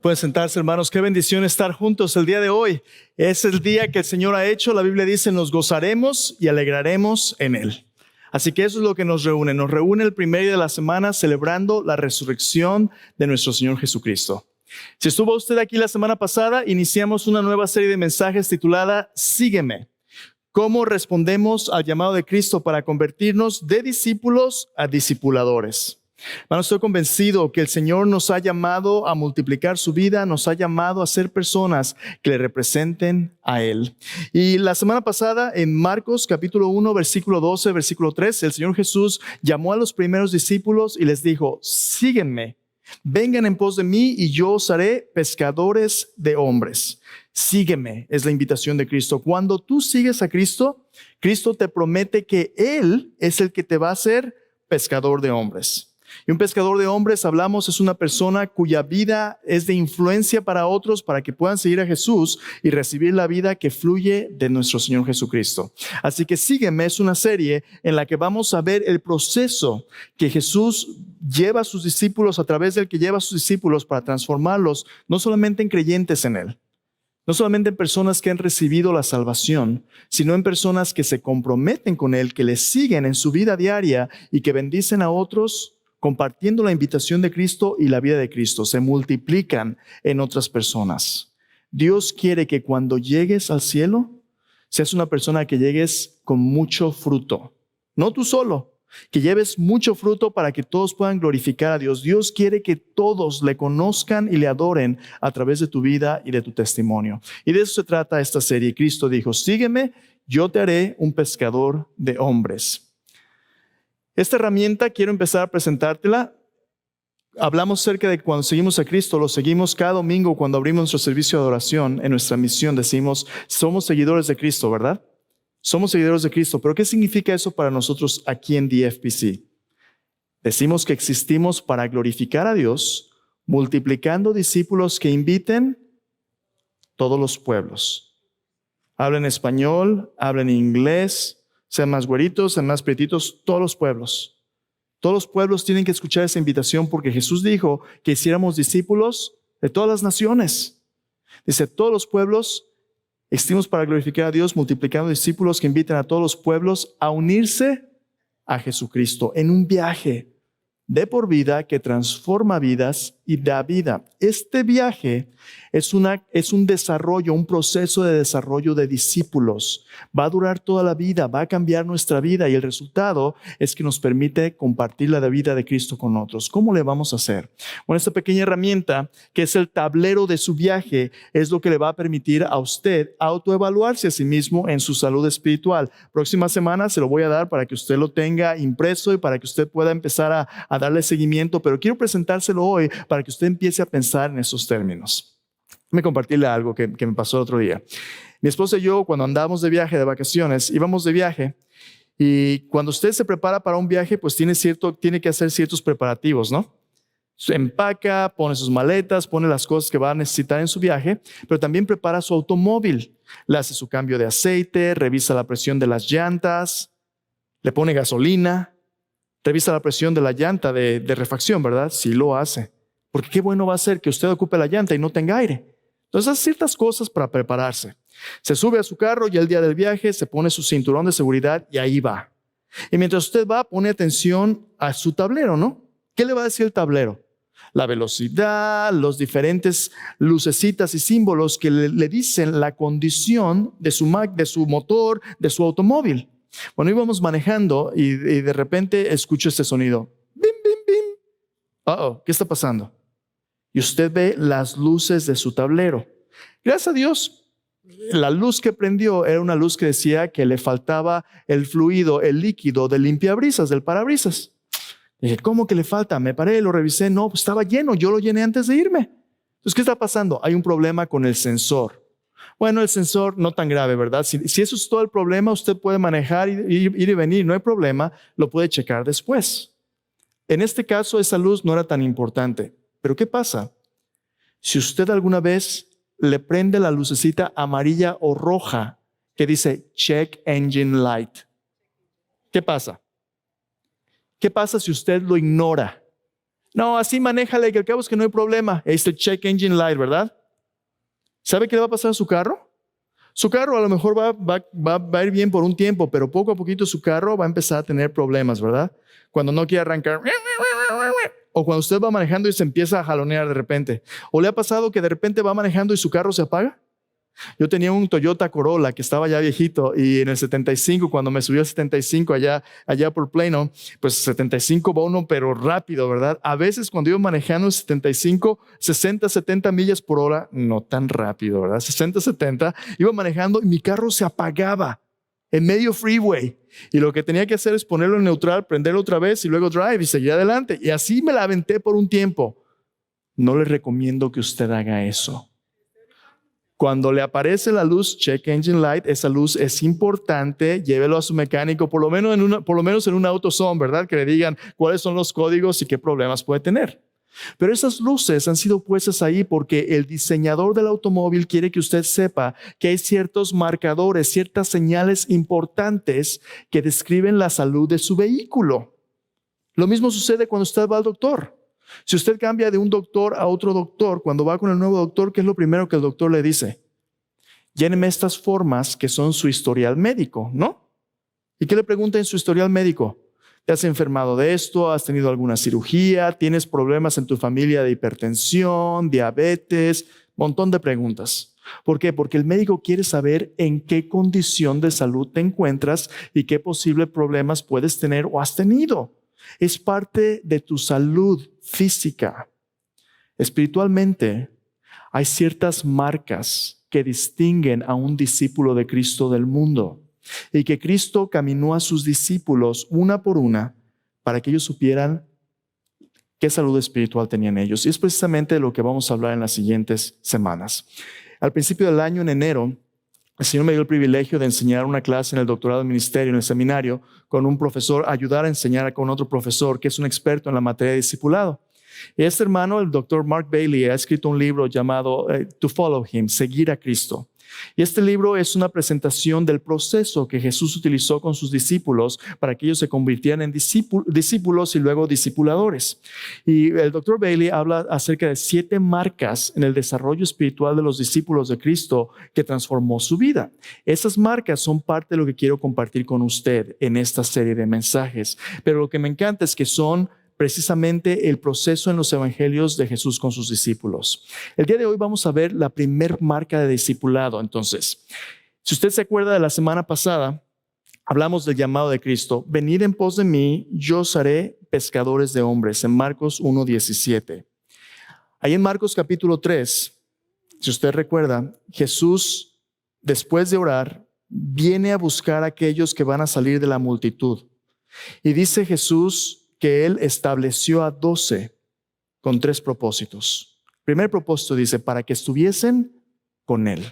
Pueden sentarse, hermanos. Qué bendición estar juntos el día de hoy. Es el día que el Señor ha hecho. La Biblia dice, nos gozaremos y alegraremos en Él. Así que eso es lo que nos reúne. Nos reúne el primer día de la semana celebrando la resurrección de nuestro Señor Jesucristo. Si estuvo usted aquí la semana pasada, iniciamos una nueva serie de mensajes titulada Sígueme. ¿Cómo respondemos al llamado de Cristo para convertirnos de discípulos a discipuladores? Hermano, estoy convencido que el Señor nos ha llamado a multiplicar su vida, nos ha llamado a ser personas que le representen a Él. Y la semana pasada, en Marcos capítulo 1, versículo 12, versículo 13, el Señor Jesús llamó a los primeros discípulos y les dijo, síguenme, vengan en pos de mí y yo os haré pescadores de hombres. Sígueme, es la invitación de Cristo. Cuando tú sigues a Cristo, Cristo te promete que Él es el que te va a hacer pescador de hombres. Y un pescador de hombres, hablamos, es una persona cuya vida es de influencia para otros para que puedan seguir a Jesús y recibir la vida que fluye de nuestro Señor Jesucristo. Así que sígueme, es una serie en la que vamos a ver el proceso que Jesús lleva a sus discípulos, a través del que lleva a sus discípulos para transformarlos, no solamente en creyentes en Él, no solamente en personas que han recibido la salvación, sino en personas que se comprometen con Él, que le siguen en su vida diaria y que bendicen a otros compartiendo la invitación de Cristo y la vida de Cristo. Se multiplican en otras personas. Dios quiere que cuando llegues al cielo, seas una persona que llegues con mucho fruto. No tú solo, que lleves mucho fruto para que todos puedan glorificar a Dios. Dios quiere que todos le conozcan y le adoren a través de tu vida y de tu testimonio. Y de eso se trata esta serie. Cristo dijo, sígueme, yo te haré un pescador de hombres. Esta herramienta quiero empezar a presentártela. Hablamos acerca de cuando seguimos a Cristo, lo seguimos cada domingo cuando abrimos nuestro servicio de adoración. En nuestra misión decimos, somos seguidores de Cristo, ¿verdad? Somos seguidores de Cristo, pero ¿qué significa eso para nosotros aquí en DFPC? Decimos que existimos para glorificar a Dios, multiplicando discípulos que inviten todos los pueblos. Hablen español, hablen inglés, sean más güeritos, sean más prietitos, todos los pueblos. Todos los pueblos tienen que escuchar esa invitación porque Jesús dijo que hiciéramos discípulos de todas las naciones. Dice, todos los pueblos existimos para glorificar a Dios, multiplicando discípulos que inviten a todos los pueblos a unirse a Jesucristo en un viaje de por vida que transforma vidas y da vida. Este viaje es un desarrollo, un proceso de desarrollo de discípulos. Va a durar toda la vida, va a cambiar nuestra vida y el resultado es que nos permite compartir la vida de Cristo con otros. ¿Cómo le vamos a hacer? Bueno, esta pequeña herramienta que es el tablero de su viaje es lo que le va a permitir a usted autoevaluarse a sí mismo en su salud espiritual. Próxima semana se lo voy a dar para que usted lo tenga impreso y para que usted pueda empezar a darle seguimiento, pero quiero presentárselo hoy para que usted empiece a pensar en esos términos. Déjame compartirle algo que me pasó el otro día. Mi esposa y yo, cuando andábamos de viaje, de vacaciones, íbamos de viaje y cuando usted se prepara para un viaje, pues tiene que hacer ciertos preparativos, ¿no? Se empaca, pone sus maletas, pone las cosas que va a necesitar en su viaje, pero también prepara su automóvil. Le hace su cambio de aceite, revisa la presión de las llantas, le pone gasolina, revisa la presión de la llanta de refacción, ¿verdad? Sí lo hace. Porque qué bueno va a ser que usted ocupe la llanta y no tenga aire. Entonces hace ciertas cosas para prepararse. Se sube a su carro y el día del viaje se pone su cinturón de seguridad y ahí va. Y mientras usted va, pone atención a su tablero, ¿no? ¿Qué le va a decir el tablero? La velocidad, los diferentes lucecitas y símbolos que le dicen la condición de su motor, de su automóvil. Bueno, íbamos manejando y de repente escucho este sonido. Bim, bim, bim. ¿Qué está pasando? Y usted ve las luces de su tablero. Gracias a Dios, la luz que prendió era una luz que decía que le faltaba el fluido, el líquido del limpiabrisas, del parabrisas. Dije, ¿cómo que le falta? Me paré, lo revisé. No, pues estaba lleno, yo lo llené antes de irme. Entonces, ¿qué está pasando? Hay un problema con el sensor. Bueno, el sensor no tan grave, ¿verdad? Si eso es todo el problema, usted puede manejar, ir y venir, no hay problema, lo puede checar después. En este caso, esa luz no era tan importante. Pero ¿qué pasa? Si usted alguna vez le prende la lucecita amarilla o roja que dice Check Engine Light, ¿qué pasa? ¿Qué pasa si usted lo ignora? No, así manéjale, que al cabo es que no hay problema. Este check engine light, ¿verdad? ¿Sabe qué le va a pasar a su carro? Su carro a lo mejor va a ir bien por un tiempo, pero poco a poquito su carro va a empezar a tener problemas, ¿verdad? Cuando no quiere arrancar, o cuando usted va manejando y se empieza a jalonear de repente. ¿O le ha pasado que de repente va manejando y su carro se apaga? Yo tenía un Toyota Corolla que estaba ya viejito y en el 75, cuando me subió al 75 allá por Plano, pues 75 va uno pero rápido, ¿verdad? A veces cuando iba manejando el 75, 60, 70 millas por hora, no tan rápido, ¿verdad? 60, 70, iba manejando y mi carro se apagaba en medio freeway. Y lo que tenía que hacer es ponerlo en neutral, prenderlo otra vez y luego drive y seguir adelante. Y así me la aventé por un tiempo. No le recomiendo que usted haga eso. Cuando le aparece la luz Check Engine Light, esa luz es importante, llévelo a su mecánico, por lo menos en un AutoZone, ¿verdad? Que le digan cuáles son los códigos y qué problemas puede tener. Pero esas luces han sido puestas ahí porque el diseñador del automóvil quiere que usted sepa que hay ciertos marcadores, ciertas señales importantes que describen la salud de su vehículo. Lo mismo sucede cuando usted va al doctor. Si usted cambia de un doctor a otro doctor, cuando va con el nuevo doctor, ¿qué es lo primero que el doctor le dice? Lléneme estas formas que son su historial médico, ¿no? ¿Y qué le pregunta en su historial médico? ¿Te has enfermado de esto? ¿Has tenido alguna cirugía? ¿Tienes problemas en tu familia de hipertensión, diabetes? Montón de preguntas. ¿Por qué? Porque el médico quiere saber en qué condición de salud te encuentras y qué posibles problemas puedes tener o has tenido. Es parte de tu salud física. Espiritualmente, hay ciertas marcas que distinguen a un discípulo de Cristo del mundo y que Cristo caminó a sus discípulos una por una para que ellos supieran qué salud espiritual tenían ellos. Y es precisamente de lo que vamos a hablar en las siguientes semanas. Al principio del año, en enero, el Señor me dio el privilegio de enseñar una clase en el doctorado del ministerio, en el seminario, con un profesor, ayudar a enseñar con otro profesor que es un experto en la materia de discipulado. Y este hermano, el doctor Mark Bailey, ha escrito un libro llamado To Follow Him, Seguir a Cristo. Y este libro es una presentación del proceso que Jesús utilizó con sus discípulos para que ellos se convirtieran en discípulos y luego discipuladores. Y el doctor Bailey habla acerca de 7 marcas en el desarrollo espiritual de los discípulos de Cristo que transformó su vida. Esas marcas son parte de lo que quiero compartir con usted en esta serie de mensajes. Pero lo que me encanta es que son precisamente el proceso en los evangelios de Jesús con sus discípulos. El día de hoy vamos a ver la primer marca de discipulado. Entonces, si usted se acuerda de la semana pasada, hablamos del llamado de Cristo. Venid en pos de mí, yo os haré pescadores de hombres, en Marcos 1:17. Ahí en Marcos capítulo 3, si usted recuerda, Jesús, después de orar, viene a buscar a aquellos que van a salir de la multitud. Y dice Jesús que Él estableció a 12 con 3 propósitos. El primer propósito dice, para que estuviesen con Él.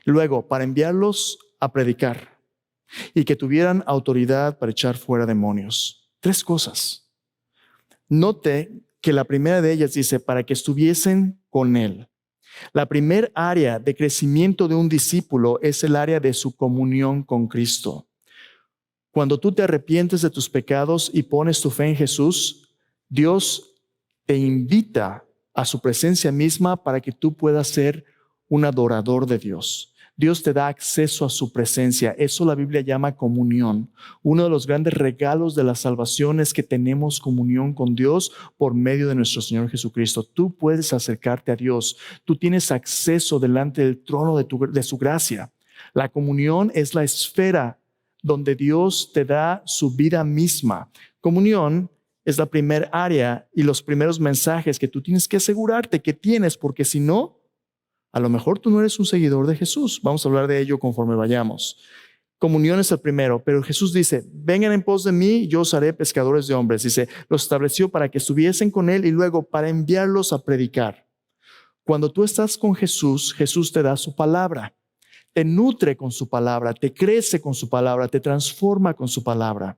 Luego, para enviarlos a predicar y que tuvieran autoridad para echar fuera demonios. 3 cosas. Note que la primera de ellas dice, para que estuviesen con Él. La primer área de crecimiento de un discípulo es el área de su comunión con Cristo. Cuando tú te arrepientes de tus pecados y pones tu fe en Jesús, Dios te invita a su presencia misma para que tú puedas ser un adorador de Dios. Dios te da acceso a su presencia. Eso la Biblia llama comunión. Uno de los grandes regalos de la salvación es que tenemos comunión con Dios por medio de nuestro Señor Jesucristo. Tú puedes acercarte a Dios. Tú tienes acceso delante del trono de su gracia. La comunión es la esfera donde Dios te da su vida misma. Comunión es la primera área y los primeros mensajes que tú tienes que asegurarte que tienes, porque si no, a lo mejor tú no eres un seguidor de Jesús. Vamos a hablar de ello conforme vayamos. Comunión es el primero, pero Jesús dice, vengan en pos de mí, yo os haré pescadores de hombres. Dice, los estableció para que estuviesen con Él y luego para enviarlos a predicar. Cuando tú estás con Jesús, Jesús te da su palabra. Te nutre con su palabra, te crece con su palabra, te transforma con su palabra,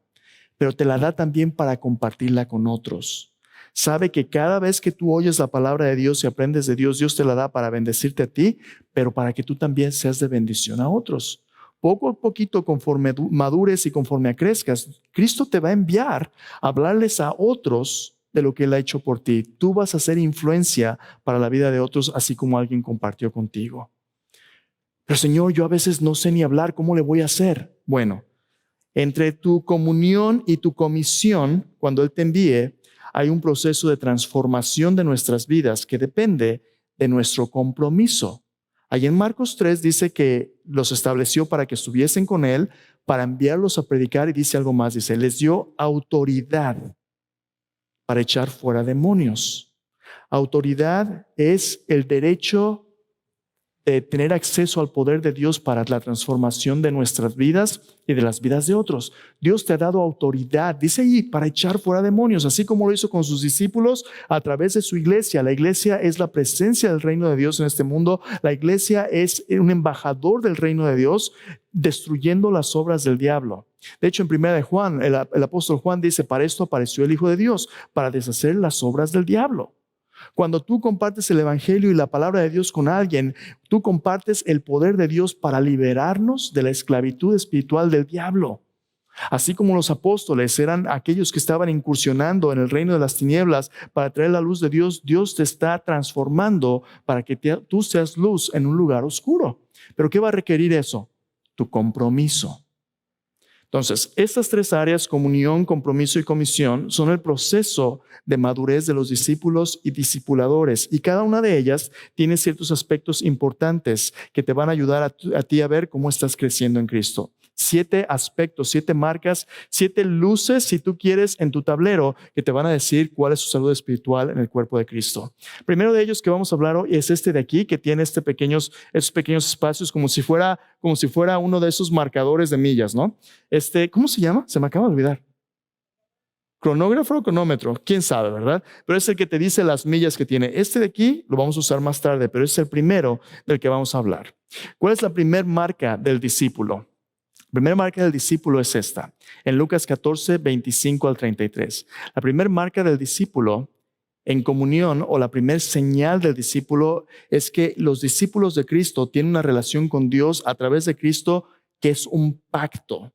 pero te la da también para compartirla con otros. Sabe que cada vez que tú oyes la palabra de Dios y aprendes de Dios, Dios te la da para bendecirte a ti, pero para que tú también seas de bendición a otros. Poco a poquito, conforme madures y conforme crezcas, Cristo te va a enviar a hablarles a otros de lo que Él ha hecho por ti. Tú vas a ser influencia para la vida de otros, así como alguien compartió contigo. Pero Señor, yo a veces no sé ni hablar, ¿cómo le voy a hacer? Bueno, entre tu comunión y tu comisión, cuando Él te envíe, hay un proceso de transformación de nuestras vidas que depende de nuestro compromiso. Ahí en Marcos 3 dice que los estableció para que estuviesen con Él, para enviarlos a predicar, y dice algo más, dice, les dio autoridad para echar fuera demonios. Autoridad es el derecho de tener acceso al poder de Dios para la transformación de nuestras vidas y de las vidas de otros. Dios te ha dado autoridad, dice ahí, para echar fuera demonios, así como lo hizo con sus discípulos a través de su iglesia. La iglesia es la presencia del reino de Dios en este mundo. La iglesia es un embajador del reino de Dios, destruyendo las obras del diablo. De hecho, en 1 de Juan, el apóstol Juan dice, para esto apareció el Hijo de Dios, para deshacer las obras del diablo. Cuando tú compartes el evangelio y la palabra de Dios con alguien, tú compartes el poder de Dios para liberarnos de la esclavitud espiritual del diablo. Así como los apóstoles eran aquellos que estaban incursionando en el reino de las tinieblas para traer la luz de Dios, Dios te está transformando para que tú seas luz en un lugar oscuro. ¿Pero qué va a requerir eso? Tu compromiso. Entonces, estas tres áreas, comunión, compromiso y comisión, son el proceso de madurez de los discípulos y discipuladores. Y cada una de ellas tiene ciertos aspectos importantes que te van a ayudar a ti a ver cómo estás creciendo en Cristo. 7 aspectos, 7 marcas, 7 luces, si tú quieres, en tu tablero que te van a decir cuál es su salud espiritual en el cuerpo de Cristo. Primero de ellos que vamos a hablar hoy es este de aquí, que tiene estos pequeños espacios como si fuera uno de esos marcadores de millas, ¿no? ¿Cómo se llama? Se me acaba de olvidar. ¿Cronógrafo o cronómetro? ¿Quién sabe, verdad? Pero es el que te dice las millas que tiene. Este de aquí lo vamos a usar más tarde, pero es el primero del que vamos a hablar. ¿Cuál es la primera marca del discípulo? La primera marca del discípulo es esta, en Lucas 14, 25 al 33. La primera marca del discípulo en comunión, o la primera señal del discípulo, es que los discípulos de Cristo tienen una relación con Dios a través de Cristo que es un pacto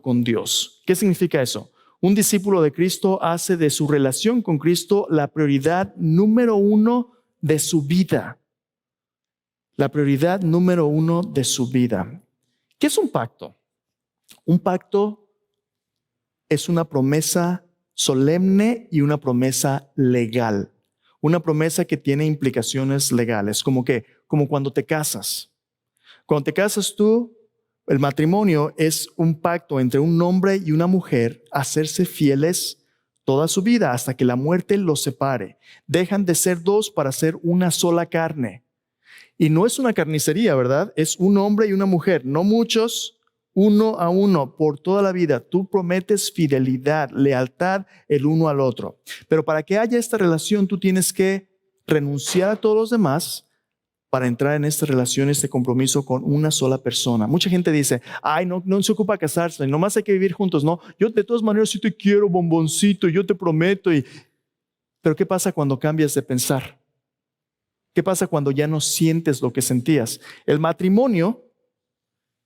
con Dios. ¿Qué significa eso? Un discípulo de Cristo hace de su relación con Cristo la prioridad número 1 de su vida. La prioridad número 1 de su vida. ¿Qué es un pacto? Un pacto es una promesa solemne y una promesa legal. Una promesa que tiene implicaciones legales, como cuando te casas. Cuando te casas tú, el matrimonio es un pacto entre un hombre y una mujer a serse fieles toda su vida hasta que la muerte los separe. Dejan de ser dos para ser una sola carne. Y no es una carnicería, ¿verdad? Es un hombre y una mujer, no muchos, uno a uno, por toda la vida. Tú prometes fidelidad, lealtad el uno al otro. Pero para que haya esta relación, tú tienes que renunciar a todos los demás para entrar en esta relación, este compromiso con una sola persona. Mucha gente dice, no se ocupa casarse, nomás hay que vivir juntos. No, yo de todas maneras sí te quiero, bomboncito, yo te prometo. Pero ¿qué pasa cuando cambias de pensar? ¿Qué pasa cuando ya no sientes lo que sentías? El matrimonio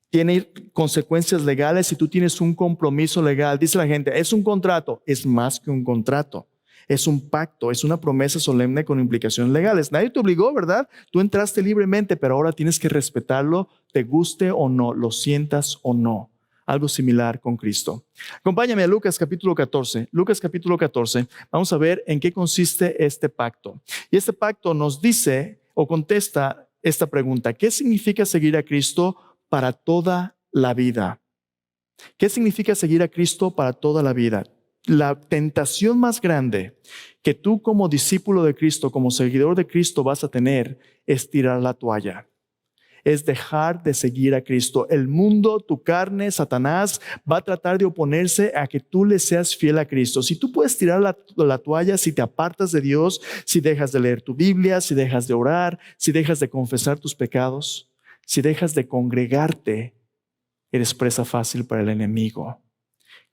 tiene consecuencias legales si tú tienes un compromiso legal. Dice la gente, es un contrato. Es más que un contrato. Es un pacto, es una promesa solemne con implicaciones legales. Nadie te obligó, ¿verdad? Tú entraste libremente, pero ahora tienes que respetarlo, te guste o no, lo sientas o no. Algo similar con Cristo. Acompáñame a Lucas capítulo 14. Lucas capítulo 14. Vamos a ver en qué consiste este pacto. Y este pacto nos dice o contesta esta pregunta. ¿Qué significa seguir a Cristo para toda la vida? ¿Qué significa seguir a Cristo para toda la vida? La tentación más grande que tú como discípulo de Cristo, como seguidor de Cristo vas a tener es tirar la toalla. Es dejar de seguir a Cristo. El mundo, tu carne, Satanás, va a tratar de oponerse a que tú le seas fiel a Cristo. Si tú puedes tirar la toalla, si te apartas de Dios, si dejas de leer tu Biblia, si dejas de orar, si dejas de confesar tus pecados, si dejas de congregarte, eres presa fácil para el enemigo.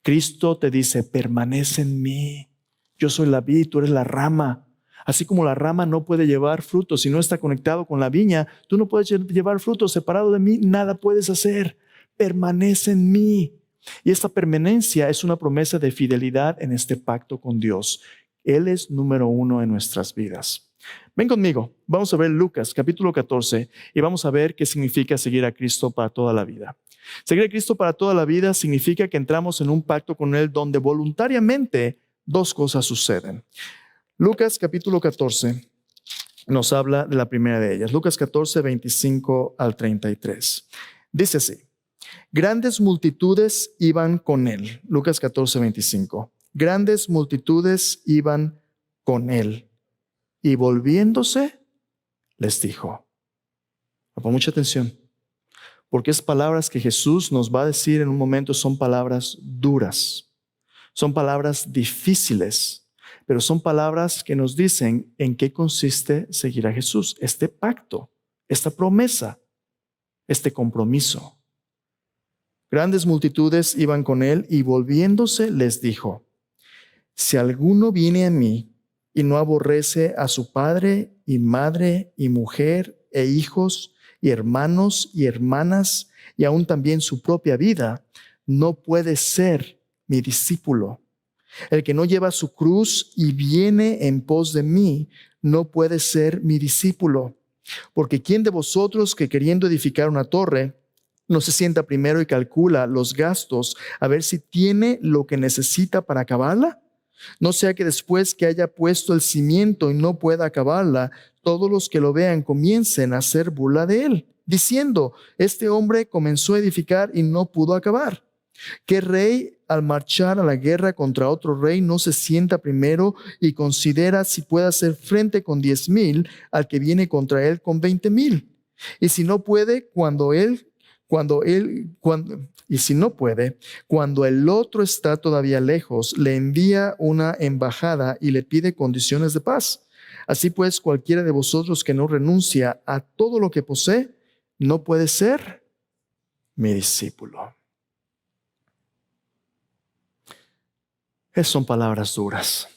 Cristo te dice, permanece en mí. Yo soy la vid y tú eres la rama. Así como la rama no puede llevar frutos si no está conectado con la viña, tú no puedes llevar frutos separado de mí, nada puedes hacer. Permanece en mí. Y esta permanencia es una promesa de fidelidad en este pacto con Dios. Él es número uno en nuestras vidas. Ven conmigo, vamos a ver Lucas capítulo 14 y vamos a ver qué significa seguir a Cristo para toda la vida. Seguir a Cristo para toda la vida significa que entramos en un pacto con Él donde voluntariamente dos cosas suceden. Lucas capítulo 14 nos habla de la primera de ellas. Lucas 14, 25 al 33. Dice así: grandes multitudes iban con Él. Lucas 14, 25. Grandes multitudes iban con Él. Y volviéndose, les dijo. Pon mucha atención, porque es palabras que Jesús nos va a decir en un momento, son palabras duras, son palabras difíciles, pero son palabras que nos dicen en qué consiste seguir a Jesús, este pacto, esta promesa, este compromiso. Grandes multitudes iban con Él y volviéndose les dijo: si alguno viene a mí y no aborrece a su padre y madre y mujer e hijos y hermanos y hermanas y aún también su propia vida, no puede ser mi discípulo. El que no lleva su cruz y viene en pos de mí, no puede ser mi discípulo. Porque ¿quién de vosotros que queriendo edificar una torre, no se sienta primero y calcula los gastos a ver si tiene lo que necesita para acabarla? No sea que después que haya puesto el cimiento y no pueda acabarla, todos los que lo vean comiencen a hacer burla de él, diciendo: este hombre comenzó a edificar y no pudo acabar. ¿Qué rey al marchar a la guerra contra otro rey no se sienta primero y considera si puede hacer frente con 10,000 al que viene contra él con 20,000? Y si no puede, cuando el otro está todavía lejos, le envía una embajada y le pide condiciones de paz. Así pues, cualquiera de vosotros que no renuncia a todo lo que posee, no puede ser mi discípulo. Esas son palabras duras.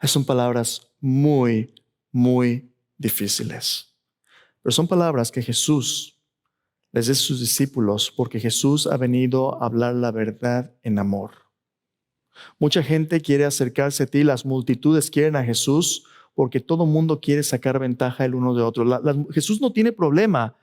Esas son palabras muy, muy difíciles. Pero son palabras que Jesús les dice a sus discípulos porque Jesús ha venido a hablar la verdad en amor. Mucha gente quiere acercarse a ti, las multitudes quieren a Jesús porque todo mundo quiere sacar ventaja el uno de otro. Jesús no tiene problema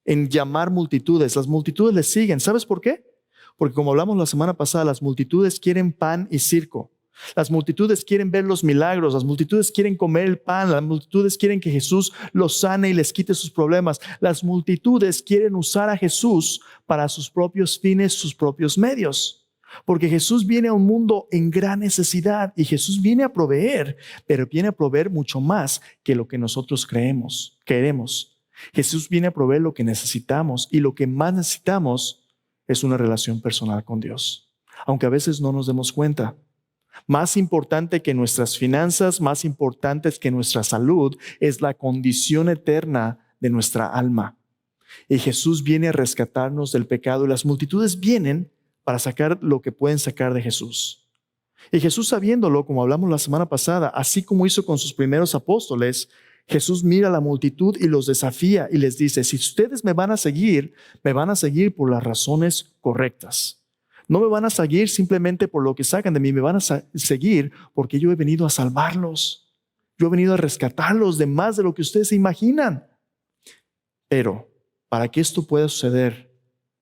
en llamar multitudes. Las multitudes le siguen. ¿Sabes por qué? Porque como hablamos la semana pasada, las multitudes quieren pan y circo. Las multitudes quieren ver los milagros, las multitudes quieren comer el pan, las multitudes quieren que Jesús los sane y les quite sus problemas. Las multitudes quieren usar a Jesús para sus propios fines, sus propios medios. Porque Jesús viene a un mundo en gran necesidad y Jesús viene a proveer, pero viene a proveer mucho más que lo que nosotros queremos. Jesús viene a proveer lo que necesitamos y lo que más necesitamos es una relación personal con Dios, aunque a veces no nos demos cuenta. Más importante que nuestras finanzas, más importante que nuestra salud, es la condición eterna de nuestra alma. Y Jesús viene a rescatarnos del pecado y las multitudes vienen para sacar lo que pueden sacar de Jesús. Y Jesús, sabiéndolo, como hablamos la semana pasada, así como hizo con sus primeros apóstoles, Jesús mira a la multitud y los desafía y les dice: si ustedes me van a seguir por las razones correctas. No me van a seguir simplemente por lo que sacan de mí, me van a seguir porque yo he venido a salvarlos. Yo he venido a rescatarlos de más de lo que ustedes se imaginan. Pero para que esto pueda suceder,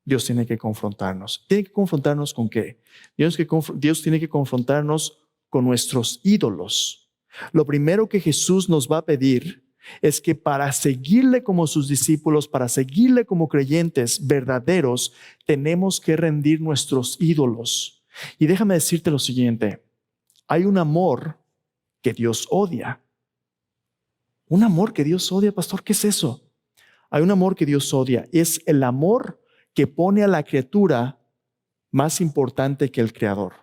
Dios tiene que confrontarnos. ¿Tiene que confrontarnos con qué? Dios tiene que confrontarnos con nuestros ídolos. Lo primero que Jesús nos va a pedir es que para seguirle como sus discípulos, para seguirle como creyentes verdaderos, tenemos que rendir nuestros ídolos. Y déjame decirte lo siguiente: hay un amor que Dios odia. Un amor que Dios odia, pastor, ¿qué es eso? Hay un amor que Dios odia. Es el amor que pone a la criatura más importante que el Creador.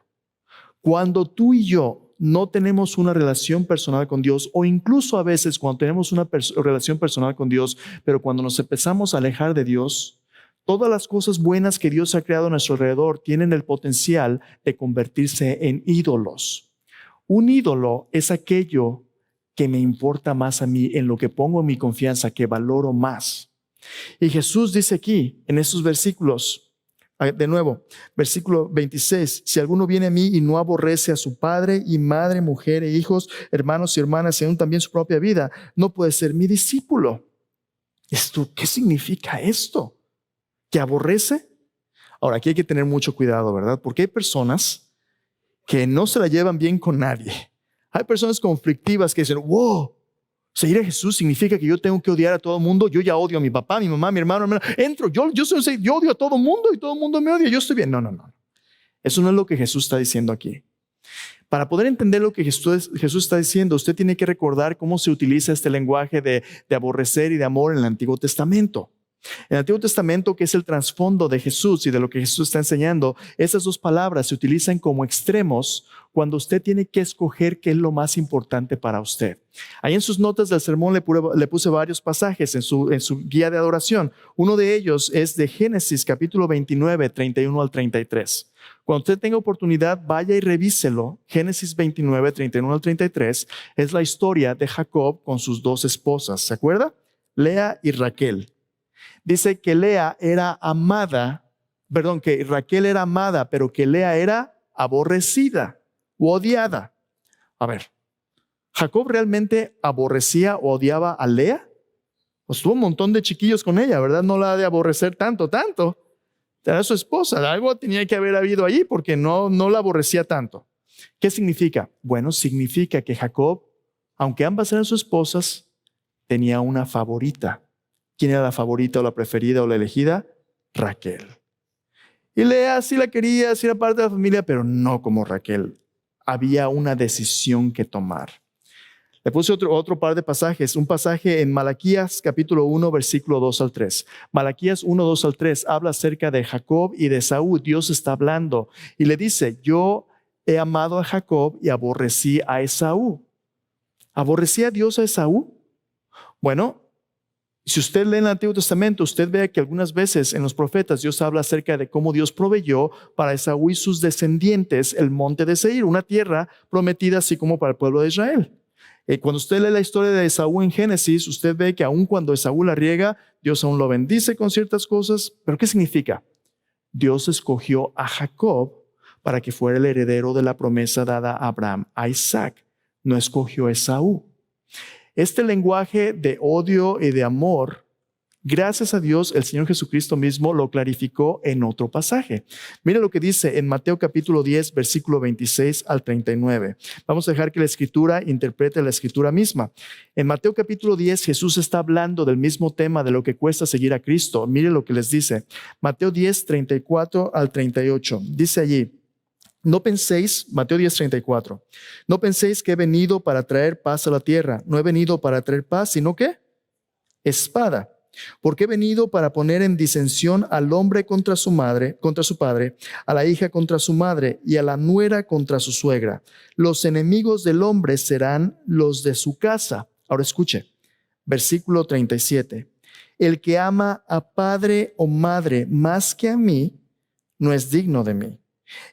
Cuando tú y yo no tenemos una relación personal con Dios, o incluso a veces cuando tenemos una relación personal con Dios, pero cuando nos empezamos a alejar de Dios, todas las cosas buenas que Dios ha creado a nuestro alrededor tienen el potencial de convertirse en ídolos. Un ídolo es aquello que me importa más a mí, en lo que pongo mi confianza, que valoro más. Y Jesús dice aquí, en estos versículos, De nuevo, versículo 26. Si alguno viene a mí y no aborrece a su padre y madre, mujer e hijos, hermanos y hermanas, y aún también su propia vida, no puede ser mi discípulo. ¿Qué significa esto? ¿Que aborrece? Ahora, aquí hay que tener mucho cuidado, ¿verdad? Porque hay personas que no se la llevan bien con nadie. Hay personas conflictivas que dicen, wow, seguir a Jesús significa que yo tengo que odiar a todo el mundo. Yo ya odio a mi papá, mi mamá, mi hermano, mi hermana. Yo odio a todo el mundo y todo el mundo me odia. Yo estoy bien. No. Eso no es lo que Jesús está diciendo aquí. Para poder entender lo que Jesús está diciendo, usted tiene que recordar cómo se utiliza este lenguaje de aborrecer y de amor en el Antiguo Testamento. En el Antiguo Testamento, que es el trasfondo de Jesús y de lo que Jesús está enseñando, esas dos palabras se utilizan como extremos cuando usted tiene que escoger qué es lo más importante para usted. Ahí en sus notas del sermón le puse varios pasajes en su guía de adoración. Uno de ellos es de Génesis capítulo 29, 31 al 33. Cuando usted tenga oportunidad, vaya y revíselo. Génesis 29, 31 al 33 es la historia de Jacob con sus dos esposas. ¿Se acuerda? Lea y Raquel. Dice que Raquel era amada, pero que Lea era aborrecida o odiada. A ver, ¿Jacob realmente aborrecía o odiaba a Lea? Pues tuvo un montón de chiquillos con ella, ¿verdad? No la ha de aborrecer tanto. Era su esposa, algo tenía que haber habido allí porque no la aborrecía tanto. ¿Qué significa? Bueno, significa que Jacob, aunque ambas eran sus esposas, tenía una favorita. ¿Quién era la favorita o la preferida o la elegida? Raquel. Y Lea sí la quería, sí era parte de la familia, pero no como Raquel. Había una decisión que tomar. Le puse otro par de pasajes. Un pasaje en Malaquías capítulo 1, versículo 2 al 3. Malaquías 1, 2 al 3 habla acerca de Jacob y de Esaú. Dios está hablando y le dice, yo he amado a Jacob y aborrecí a Esaú. ¿Aborrecí a Dios a Esaú? Bueno, si usted lee en el Antiguo Testamento, usted ve que algunas veces en los profetas Dios habla acerca de cómo Dios proveyó para Esaú y sus descendientes el monte de Seir, una tierra prometida así como para el pueblo de Israel. Cuando usted lee la historia de Esaú en Génesis, usted ve que aun cuando Esaú la riega, Dios aún lo bendice con ciertas cosas. ¿Pero qué significa? Dios escogió a Jacob para que fuera el heredero de la promesa dada a Abraham, a Isaac. No escogió a Esaú. Este lenguaje de odio y de amor, gracias a Dios, el Señor Jesucristo mismo lo clarificó en otro pasaje. Mira lo que dice en Mateo capítulo 10, versículo 26 al 39. Vamos a dejar que la Escritura interprete la Escritura misma. En Mateo capítulo 10, Jesús está hablando del mismo tema de lo que cuesta seguir a Cristo. Mire lo que les dice. Mateo 10, 34 al 38. Dice allí, no penséis, Mateo 10, 34, no penséis que he venido para traer paz a la tierra. No he venido para traer paz, sino que espada. Porque he venido para poner en disensión al hombre contra su padre, a la hija contra su madre y a la nuera contra su suegra. Los enemigos del hombre serán los de su casa. Ahora escuche, versículo 37. El que ama a padre o madre más que a mí, no es digno de mí.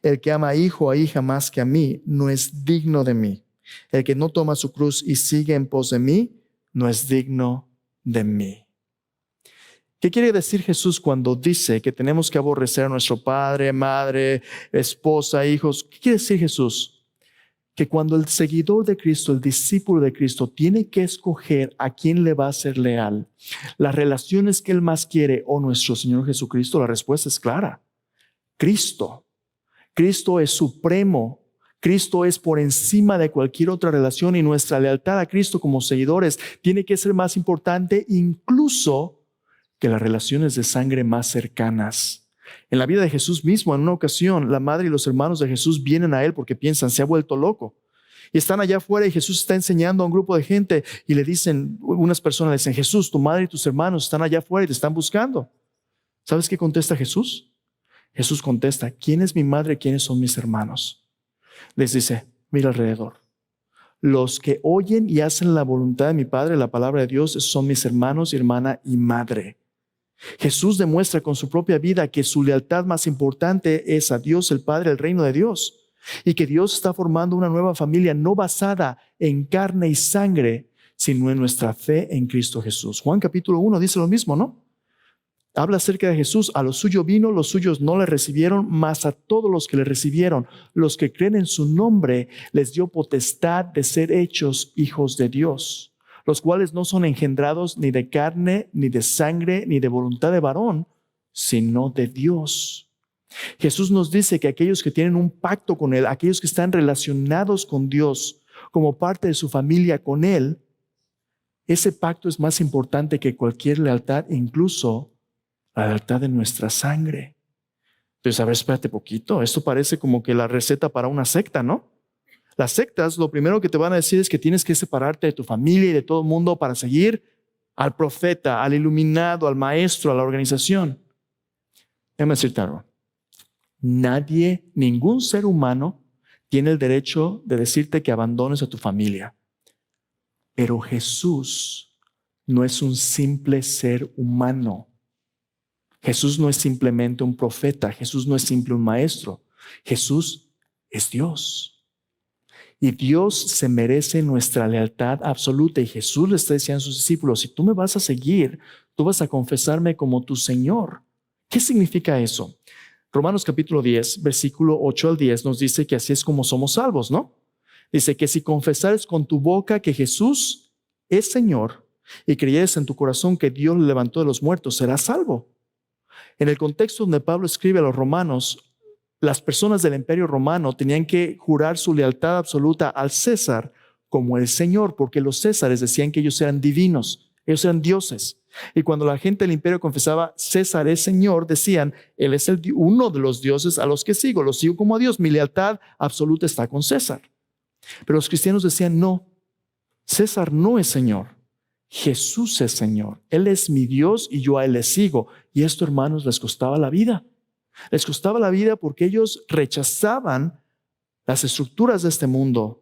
El que ama a hijo o a hija más que a mí, no es digno de mí. El que no toma su cruz y sigue en pos de mí, no es digno de mí. ¿Qué quiere decir Jesús cuando dice que tenemos que aborrecer a nuestro padre, madre, esposa, hijos? ¿Qué quiere decir Jesús? Que cuando el seguidor de Cristo, el discípulo de Cristo, tiene que escoger a quién le va a ser leal, las relaciones que él más quiere o nuestro Señor Jesucristo, la respuesta es clara. Cristo. Cristo es supremo. Cristo es por encima de cualquier otra relación y nuestra lealtad a Cristo como seguidores tiene que ser más importante incluso que las relaciones de sangre más cercanas. En la vida de Jesús mismo, en una ocasión, la madre y los hermanos de Jesús vienen a él porque piensan, se ha vuelto loco. Y están allá afuera y Jesús está enseñando a un grupo de gente y le dicen, unas personas le dicen, Jesús, tu madre y tus hermanos están allá afuera y te están buscando. ¿Sabes qué contesta Jesús? Jesús contesta, ¿quién es mi madre? ¿Quiénes son mis hermanos? Les dice, mira alrededor. Los que oyen y hacen la voluntad de mi Padre, la palabra de Dios, son mis hermanos, hermana y madre. Jesús demuestra con su propia vida que su lealtad más importante es a Dios, el Padre, el reino de Dios. Y que Dios está formando una nueva familia no basada en carne y sangre, sino en nuestra fe en Cristo Jesús. Juan capítulo 1 dice lo mismo, ¿no? Habla acerca de Jesús. A los suyos vino, los suyos no le recibieron, mas a todos los que le recibieron, los que creen en su nombre, les dio potestad de ser hechos hijos de Dios, los cuales no son engendrados ni de carne, ni de sangre, ni de voluntad de varón, sino de Dios. Jesús nos dice que aquellos que tienen un pacto con Él, aquellos que están relacionados con Dios como parte de su familia con Él, ese pacto es más importante que cualquier lealtad, incluso la lealtad de nuestra sangre. Entonces, a ver, espérate poquito. Esto parece como que la receta para una secta, ¿no? Las sectas, lo primero que te van a decir es que tienes que separarte de tu familia y de todo el mundo para seguir al profeta, al iluminado, al maestro, a la organización. Déjame decirte algo. Nadie, ningún ser humano tiene el derecho de decirte que abandones a tu familia. Pero Jesús no es un simple ser humano. Jesús no es simplemente un profeta. Jesús no es simple un maestro. Jesús es Dios. Y Dios se merece nuestra lealtad absoluta. Y Jesús le está diciendo a sus discípulos, si tú me vas a seguir, tú vas a confesarme como tu Señor. ¿Qué significa eso? Romanos capítulo 10, versículo 8 al 10 nos dice que así es como somos salvos, ¿no? Dice que si confesares con tu boca que Jesús es Señor y creyeres en tu corazón que Dios le levantó de los muertos, serás salvo. En el contexto donde Pablo escribe a los romanos, las personas del Imperio Romano tenían que jurar su lealtad absoluta al César como el Señor, porque los césares decían que ellos eran divinos, ellos eran dioses. Y cuando la gente del imperio confesaba César es Señor, decían, Él es uno de los dioses a los que sigo, los sigo como a Dios, mi lealtad absoluta está con César. Pero los cristianos decían, no, César no es Señor, Jesús es Señor, Él es mi Dios y yo a Él le sigo. Y esto, hermanos, les costaba la vida. Les costaba la vida porque ellos rechazaban las estructuras de este mundo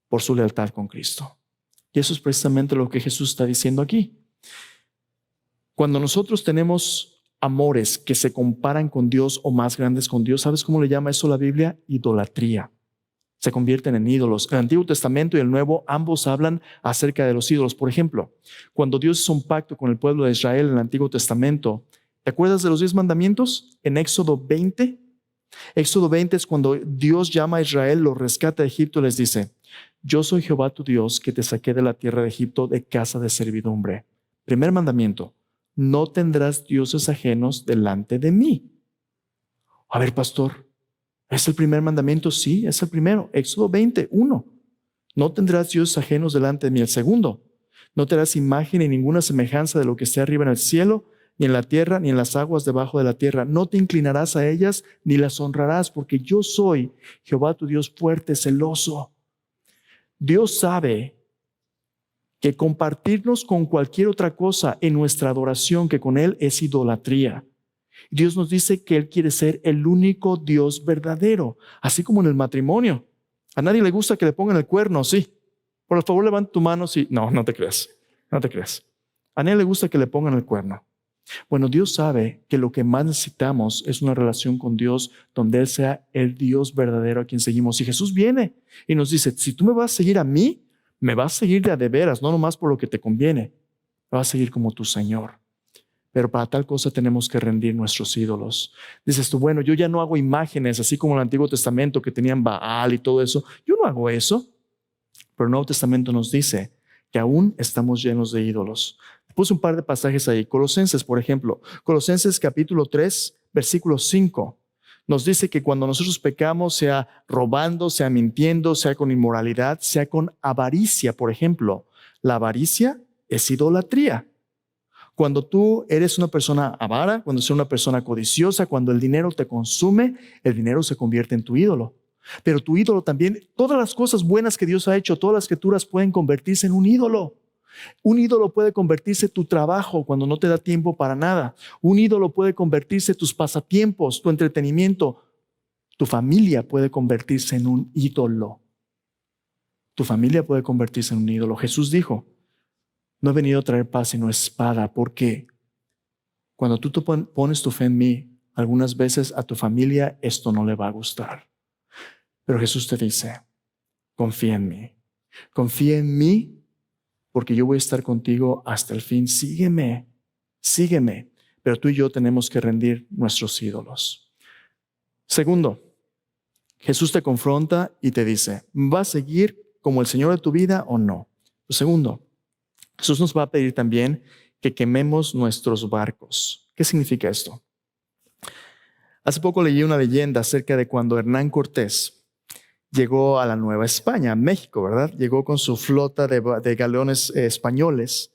por su lealtad con Cristo. Y eso es precisamente lo que Jesús está diciendo aquí. Cuando nosotros tenemos amores que se comparan con Dios o más grandes con Dios, ¿sabes cómo le llama eso la Biblia? Idolatría. Se convierten en ídolos. El Antiguo Testamento y el Nuevo, ambos hablan acerca de los ídolos. Por ejemplo, cuando Dios hizo un pacto con el pueblo de Israel en el Antiguo Testamento, ¿te acuerdas de los 10 mandamientos? En Éxodo 20. Éxodo 20 es cuando Dios llama a Israel, los rescata de Egipto y les dice, yo soy Jehová tu Dios que te saqué de la tierra de Egipto de casa de servidumbre. Primer mandamiento, no tendrás dioses ajenos delante de mí. A ver, pastor, ¿es el primer mandamiento? Sí, es el primero. Éxodo 20, 1. No tendrás dioses ajenos delante de mí. El segundo, no te harás imagen ni ninguna semejanza de lo que esté arriba en el cielo, ni en la tierra, ni en las aguas debajo de la tierra. No te inclinarás a ellas, ni las honrarás, porque yo soy Jehová tu Dios fuerte, celoso. Dios sabe que compartirnos con cualquier otra cosa en nuestra adoración que con Él es idolatría. Dios nos dice que Él quiere ser el único Dios verdadero, así como en el matrimonio. A nadie le gusta que le pongan el cuerno, sí. Por favor, levanta tu mano, sí. No, no te creas, no te creas. A nadie le gusta que le pongan el cuerno. Bueno, Dios sabe que lo que más necesitamos es una relación con Dios donde Él sea el Dios verdadero a quien seguimos. Y Jesús viene y nos dice, si tú me vas a seguir a mí, me vas a seguir de a veras, no nomás por lo que te conviene. Me vas a seguir como tu Señor. Pero para tal cosa tenemos que rendir nuestros ídolos. Dices tú, bueno, yo ya no hago imágenes, así como en el Antiguo Testamento que tenían Baal y todo eso. Yo no hago eso. Pero el Nuevo Testamento nos dice que aún estamos llenos de ídolos. Puse un par de pasajes ahí. Colosenses, por ejemplo. Colosenses capítulo 3, versículo 5. Nos dice que cuando nosotros pecamos, sea robando, sea mintiendo, sea con inmoralidad, sea con avaricia, por ejemplo. La avaricia es idolatría. Cuando tú eres una persona avara, cuando eres una persona codiciosa, cuando el dinero te consume, el dinero se convierte en tu ídolo. Pero tu ídolo también, todas las cosas buenas que Dios ha hecho, todas las criaturas pueden convertirse en un ídolo. Un ídolo puede convertirse en tu trabajo cuando no te da tiempo para nada. Un ídolo puede convertirse en tus pasatiempos, tu entretenimiento. Tu familia puede convertirse en un ídolo. Tu familia puede convertirse en un ídolo. Jesús dijo, no he venido a traer paz sino espada, porque cuando tú te pones tu fe en mí, algunas veces a tu familia esto no le va a gustar. Pero Jesús te dice, confía en mí. Confía en mí porque yo voy a estar contigo hasta el fin. Sígueme, sígueme. pero tú y yo tenemos que rendir nuestros ídolos. Segundo, Jesús te confronta y te dice, ¿vas a seguir como el Señor de tu vida o no? Segundo, Jesús nos va a pedir también que quememos nuestros barcos. ¿Qué significa esto? Hace poco leí una leyenda acerca de cuando Hernán Cortés llegó a la Nueva España, México, ¿verdad? Llegó con su flota de galeones españoles.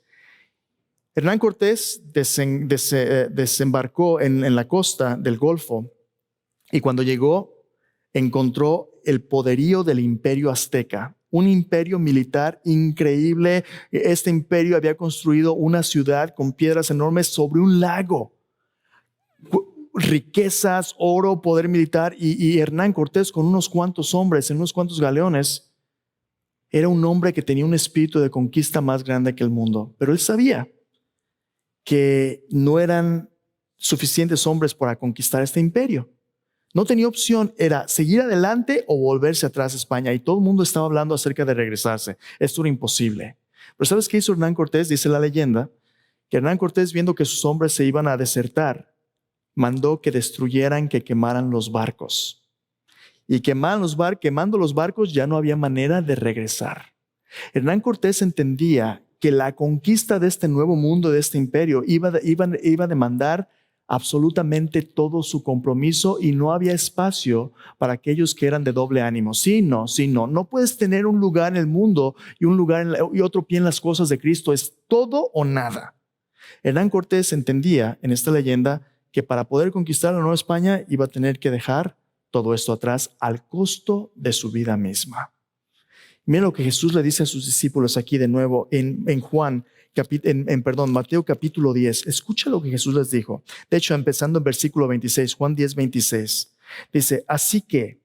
Hernán Cortés desembarcó en la costa del Golfo y cuando llegó encontró el poderío del imperio azteca, un imperio militar increíble. Este imperio había construido una ciudad con piedras enormes sobre un lago. Riquezas, oro, poder militar, y Hernán Cortés con unos cuantos hombres en unos cuantos galeones era un hombre que tenía un espíritu de conquista más grande que el mundo, pero él sabía que no eran suficientes hombres para conquistar este imperio. No tenía opción, era seguir adelante o volverse atrás a España, y todo el mundo estaba hablando acerca de regresarse. Esto era imposible. Pero ¿sabes qué hizo Hernán Cortés? Dice la leyenda que Hernán Cortés, viendo que sus hombres se iban a desertar, mandó que destruyeran, que quemaran los barcos. Y quemando los barcos ya no había manera de regresar. Hernán Cortés entendía que la conquista de este nuevo mundo, de este imperio, iba a demandar absolutamente todo su compromiso y no había espacio para aquellos que eran de doble ánimo. No puedes tener un lugar en el mundo y otro pie en las cosas de Cristo. Es todo o nada. Hernán Cortés entendía en esta leyenda que para poder conquistar la Nueva España iba a tener que dejar todo esto atrás al costo de su vida misma. Mira lo que Jesús le dice a sus discípulos aquí de nuevo en Mateo capítulo 10. Escucha lo que Jesús les dijo. De hecho, empezando en versículo 26, Juan 10, 26. Dice, así que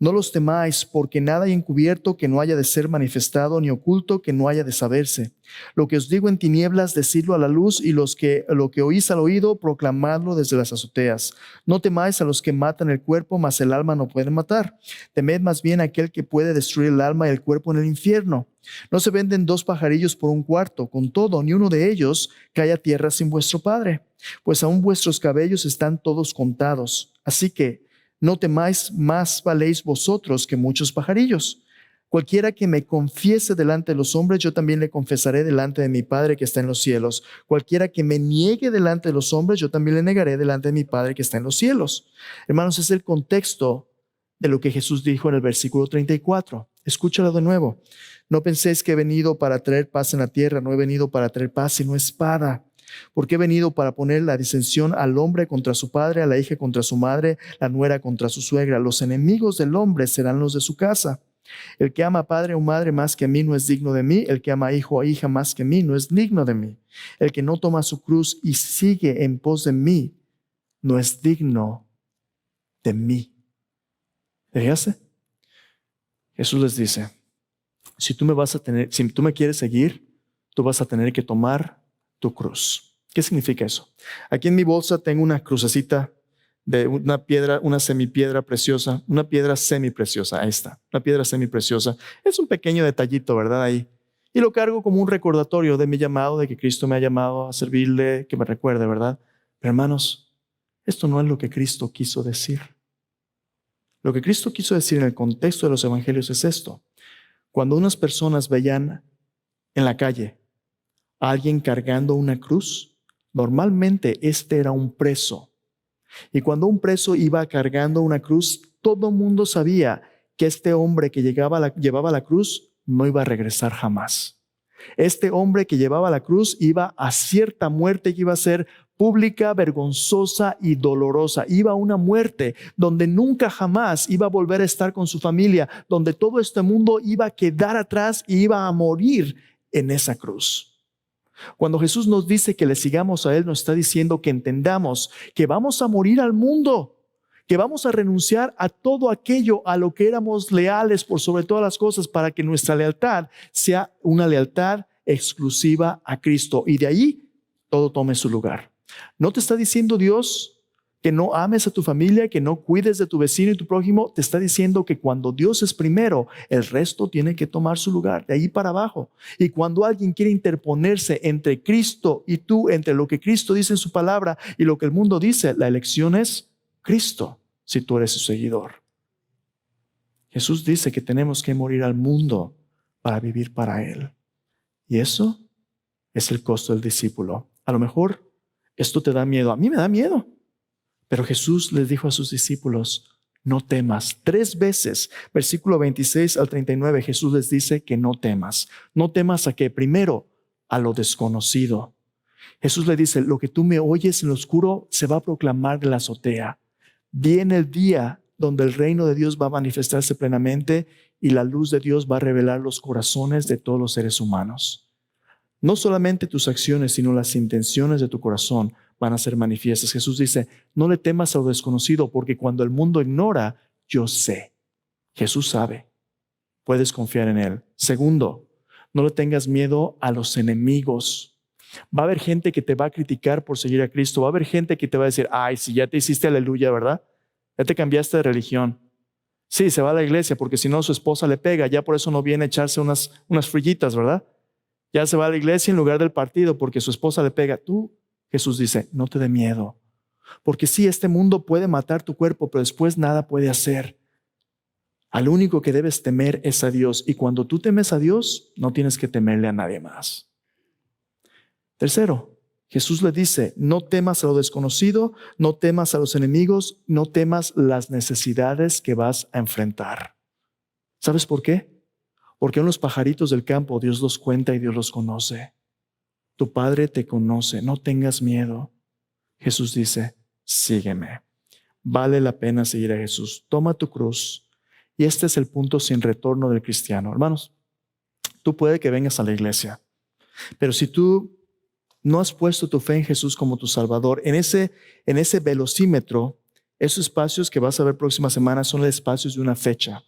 no los temáis, porque nada hay encubierto que no haya de ser manifestado, ni oculto que no haya de saberse. Lo que os digo en tinieblas, decidlo a la luz, y lo que oís al oído, proclamadlo desde las azoteas. No temáis a los que matan el cuerpo, mas el alma no pueden matar. Temed más bien a aquel que puede destruir el alma y el cuerpo en el infierno. No se venden 2 pajarillos por un cuarto, con todo, ni uno de ellos cae a tierra sin vuestro Padre. Pues aún vuestros cabellos están todos contados. Así que no temáis, más valéis vosotros que muchos pajarillos. Cualquiera que me confiese delante de los hombres, yo también le confesaré delante de mi Padre que está en los cielos. Cualquiera que me niegue delante de los hombres, yo también le negaré delante de mi Padre que está en los cielos. Hermanos, es el contexto de lo que Jesús dijo en el versículo 34. Escúchalo de nuevo. No penséis que he venido para traer paz en la tierra. No he venido para traer paz, sino espada. Porque he venido para poner la disensión al hombre contra su padre, a la hija contra su madre, la nuera contra su suegra. Los enemigos del hombre serán los de su casa. El que ama a padre o madre más que a mí no es digno de mí. El que ama a hijo o hija más que a mí no es digno de mí. El que no toma su cruz y sigue en pos de mí no es digno de mí. ¿Fíjate? Jesús les dice, si tú me quieres seguir, tú vas a tener que tomar tu cruz. ¿Qué significa eso? Aquí en mi bolsa tengo una crucecita de una piedra, una semipiedra preciosa, una piedra semipreciosa. Ahí está, una piedra semipreciosa. Es un pequeño detallito, ¿verdad? Ahí. Y lo cargo como un recordatorio de mi llamado, de que Cristo me ha llamado a servirle, que me recuerde, ¿verdad? Pero hermanos, esto no es lo que Cristo quiso decir. Lo que Cristo quiso decir en el contexto de los evangelios es esto. Cuando unas personas veían en la calle a alguien cargando una cruz, normalmente este era un preso. Y cuando un preso iba cargando una cruz, todo el mundo sabía que este hombre que llevaba la cruz no iba a regresar jamás. Este hombre que llevaba la cruz iba a cierta muerte que iba a ser pública, vergonzosa y dolorosa. Iba a una muerte donde nunca jamás iba a volver a estar con su familia, donde todo este mundo iba a quedar atrás y iba a morir en esa cruz. Cuando Jesús nos dice que le sigamos a Él, nos está diciendo que entendamos que vamos a morir al mundo, que vamos a renunciar a todo aquello a lo que éramos leales por sobre todas las cosas, para que nuestra lealtad sea una lealtad exclusiva a Cristo, y de ahí todo tome su lugar. No te está diciendo Dios que no ames a tu familia, que no cuides de tu vecino y tu prójimo, te está diciendo que cuando Dios es primero, el resto tiene que tomar su lugar, de ahí para abajo. Y cuando alguien quiere interponerse entre Cristo y tú, entre lo que Cristo dice en su palabra y lo que el mundo dice, la elección es Cristo, si tú eres su seguidor. Jesús dice que tenemos que morir al mundo para vivir para Él. Y eso es el costo del discípulo. A lo mejor esto te da miedo. A mí me da miedo. Pero Jesús les dijo a sus discípulos, no temas. 3 veces, versículo 26 al 39, Jesús les dice que no temas. No temas a qué? Primero, a lo desconocido. Jesús le dice, lo que tú me oyes en lo oscuro se va a proclamar de la azotea. Viene el día donde el reino de Dios va a manifestarse plenamente y la luz de Dios va a revelar los corazones de todos los seres humanos. No solamente tus acciones, sino las intenciones de tu corazón van a ser manifiestas. Jesús dice, no le temas a lo desconocido, porque cuando el mundo ignora, yo sé. Jesús sabe. Puedes confiar en Él. Segundo, no le tengas miedo a los enemigos. Va a haber gente que te va a criticar por seguir a Cristo. Va a haber gente que te va a decir, ay, si ya te hiciste aleluya, ¿verdad? Ya te cambiaste de religión. Sí, se va a la iglesia porque si no su esposa le pega. Ya por eso no viene a echarse unas frillitas, ¿verdad? Ya se va a la iglesia en lugar del partido porque su esposa le pega. Tú, Jesús dice, no te dé miedo. Porque sí, este mundo puede matar tu cuerpo, pero después nada puede hacer. Al único que debes temer es a Dios. Y cuando tú temes a Dios, no tienes que temerle a nadie más. Tercero, Jesús le dice, no temas a lo desconocido, no temas a los enemigos, no temas las necesidades que vas a enfrentar. ¿Sabes por qué? Porque aún los pajaritos del campo Dios los cuenta y Dios los conoce. Tu Padre te conoce, no tengas miedo. Jesús dice, sígueme. Vale la pena seguir a Jesús. Toma tu cruz. Y este es el punto sin retorno del cristiano. Hermanos, tú puede que vengas a la iglesia, pero si tú no has puesto tu fe en Jesús como tu Salvador, en ese velocímetro, esos espacios que vas a ver próxima semana son los espacios de una fecha.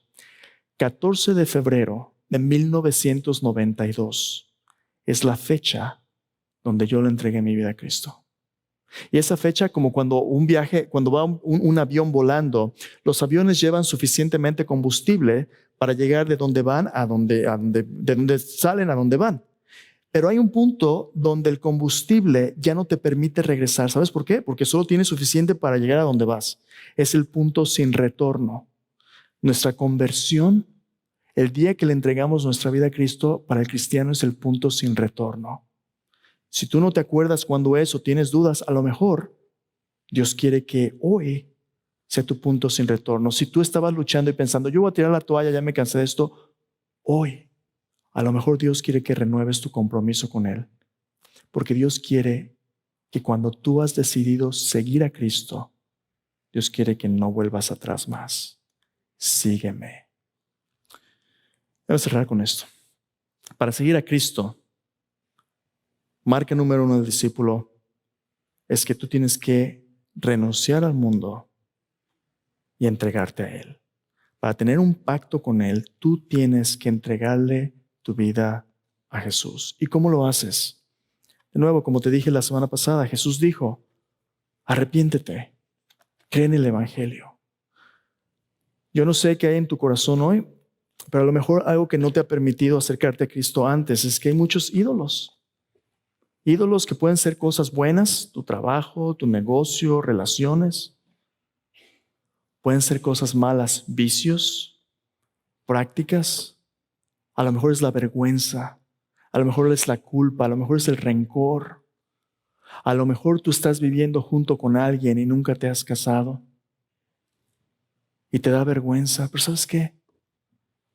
14 de febrero de 1992 es la fecha donde yo le entregué mi vida a Cristo. Y esa fecha, como cuando va un avión volando, los aviones llevan suficientemente combustible para llegar de donde van de donde salen a donde van. Pero hay un punto donde el combustible ya no te permite regresar. ¿Sabes por qué? Porque solo tienes suficiente para llegar a donde vas. Es el punto sin retorno. Nuestra conversión, el día que le entregamos nuestra vida a Cristo, para el cristiano es el punto sin retorno. Si tú no te acuerdas cuándo es o tienes dudas, a lo mejor Dios quiere que hoy sea tu punto sin retorno. Si tú estabas luchando y pensando, yo voy a tirar la toalla, ya me cansé de esto, hoy a lo mejor Dios quiere que renueves tu compromiso con Él. Porque Dios quiere que cuando tú has decidido seguir a Cristo, Dios quiere que no vuelvas atrás más. Sígueme. Voy a cerrar con esto. Para seguir a Cristo, marca número 1 del discípulo es que tú tienes que renunciar al mundo y entregarte a Él. Para tener un pacto con Él, tú tienes que entregarle tu vida a Jesús. ¿Y cómo lo haces? De nuevo, como te dije la semana pasada, Jesús dijo, arrepiéntete, cree en el Evangelio. Yo no sé qué hay en tu corazón hoy, pero a lo mejor algo que no te ha permitido acercarte a Cristo antes es que hay muchos ídolos. Ídolos que pueden ser cosas buenas, tu trabajo, tu negocio, relaciones. Pueden ser cosas malas, vicios, prácticas. A lo mejor es la vergüenza, a lo mejor es la culpa, a lo mejor es el rencor. A lo mejor tú estás viviendo junto con alguien y nunca te has casado y te da vergüenza. Pero ¿sabes qué?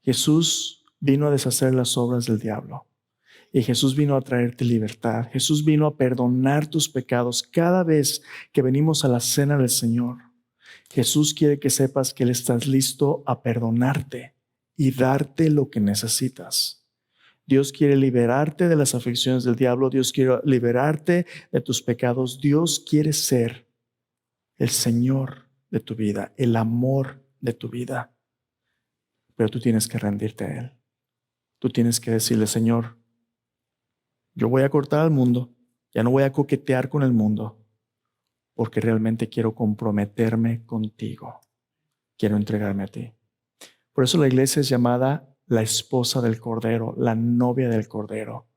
Jesús vino a deshacer las obras del diablo y Jesús vino a traerte libertad. Jesús vino a perdonar tus pecados cada vez que venimos a la cena del Señor. Jesús quiere que sepas que Él está listo a perdonarte y darte lo que necesitas. Dios quiere liberarte de las aflicciones del diablo. Dios quiere liberarte de tus pecados. Dios quiere ser el Señor de tu vida, el amor de tu vida. Pero tú tienes que rendirte a Él. Tú tienes que decirle, Señor, yo voy a cortar al mundo. Ya no voy a coquetear con el mundo. porque realmente quiero comprometerme contigo. Quiero entregarme a ti. Por eso la iglesia es llamada la esposa del Cordero, la novia del Cordero.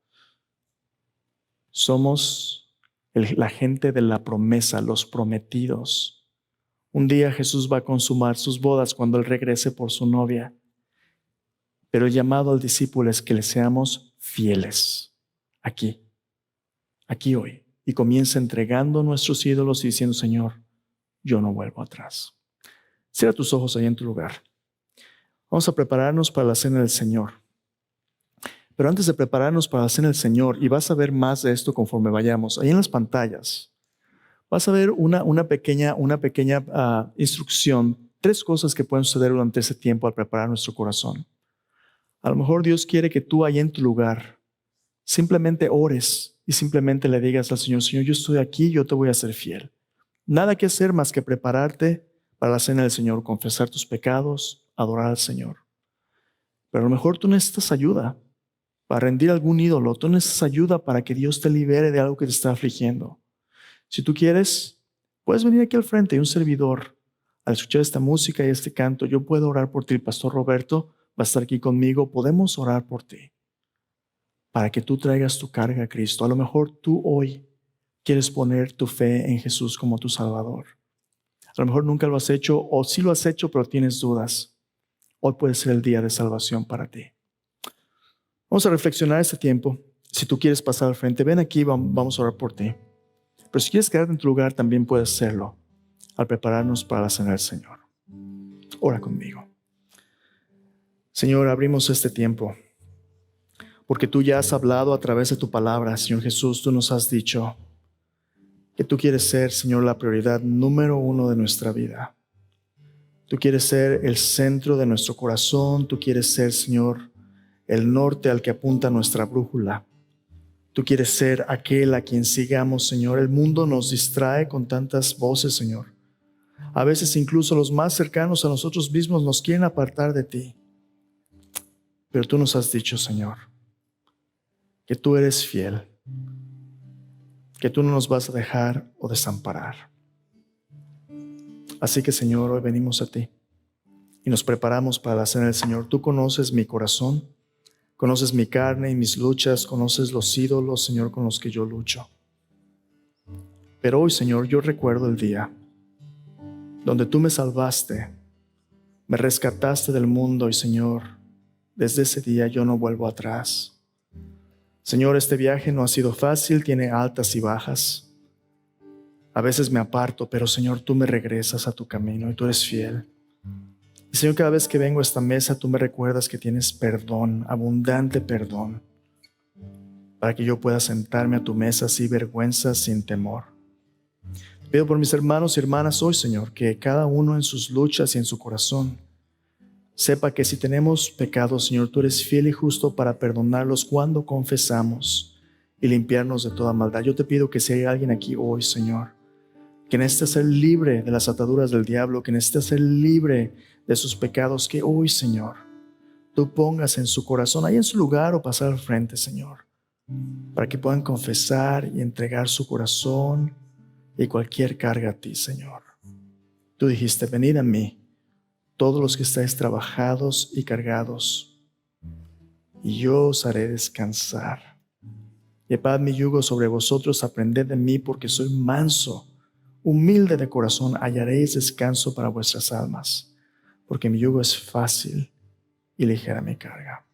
Somos la gente de la promesa, los prometidos. Un día Jesús va a consumar sus bodas cuando Él regrese por su novia. Pero el llamado al discípulo es que le seamos fieles. Aquí hoy. Y comienza entregando nuestros ídolos y diciendo, Señor, yo no vuelvo atrás. Cierra tus ojos ahí en tu lugar. Vamos a prepararnos para la cena del Señor. Pero antes de prepararnos para la cena del Señor, y vas a ver más de esto conforme vayamos, ahí en las pantallas, vas a ver una pequeña instrucción, 3 cosas que pueden suceder durante ese tiempo al preparar nuestro corazón. A lo mejor Dios quiere que tú ahí en tu lugar simplemente ores y simplemente le digas al Señor, Señor, yo estoy aquí, yo te voy a ser fiel. Nada que hacer más que prepararte para la cena del Señor, confesar tus pecados, adorar al Señor. Pero a lo mejor tú necesitas ayuda para rendir algún ídolo. Tú necesitas ayuda para que Dios te libere de algo que te está afligiendo. Si tú quieres, puedes venir aquí al frente y un servidor, al escuchar esta música y este canto, yo puedo orar por ti. El pastor Roberto va a estar aquí conmigo. Podemos orar por ti para que tú traigas tu carga a Cristo. A lo mejor tú hoy quieres poner tu fe en Jesús como tu Salvador. A lo mejor nunca lo has hecho o sí lo has hecho, pero tienes dudas. Hoy puede ser el día de salvación para ti. Vamos a reflexionar este tiempo. Si tú quieres pasar al frente, ven aquí, vamos a orar por ti. Pero si quieres quedarte en tu lugar, también puedes hacerlo al prepararnos para la cena del Señor. Ora conmigo. Señor, abrimos este tiempo porque tú ya has hablado a través de tu palabra, Señor Jesús. Tú nos has dicho que tú quieres ser, Señor, la prioridad número 1 de nuestra vida. Tú quieres ser el centro de nuestro corazón. Tú quieres ser, Señor, el norte al que apunta nuestra brújula. Tú quieres ser aquel a quien sigamos, Señor. El mundo nos distrae con tantas voces, Señor. A veces incluso los más cercanos a nosotros mismos nos quieren apartar de ti. Pero tú nos has dicho, Señor, que tú eres fiel, que tú no nos vas a dejar o desamparar. Así que, Señor, hoy venimos a ti y nos preparamos para la cena del Señor. Tú conoces mi corazón, conoces mi carne y mis luchas, conoces los ídolos, Señor, con los que yo lucho. Pero hoy, Señor, yo recuerdo el día donde tú me salvaste, me rescataste del mundo y, Señor, desde ese día yo no vuelvo atrás. Señor, este viaje no ha sido fácil, tiene altas y bajas. A veces me aparto, pero, Señor, tú me regresas a tu camino y tú eres fiel. Y, Señor, cada vez que vengo a esta mesa, tú me recuerdas que tienes perdón, abundante perdón, para que yo pueda sentarme a tu mesa sin vergüenza, sin temor. Pido por mis hermanos y hermanas hoy, Señor, que cada uno en sus luchas y en su corazón sepa que si tenemos pecados, Señor, tú eres fiel y justo para perdonarlos cuando confesamos y limpiarnos de toda maldad. Yo te pido que si hay alguien aquí hoy, Señor, que necesita ser libre de las ataduras del diablo, que necesita ser libre de sus pecados, que hoy, Señor, tú pongas en su corazón, ahí en su lugar o pasar al frente, Señor, para que puedan confesar y entregar su corazón y cualquier carga a ti, Señor. Tú dijiste, venid a mí, todos los que estáis trabajados y cargados, y yo os haré descansar. Llevad mi yugo sobre vosotros, aprended de mí, porque soy manso, humilde de corazón, hallaréis descanso para vuestras almas, porque mi yugo es fácil y ligera mi carga.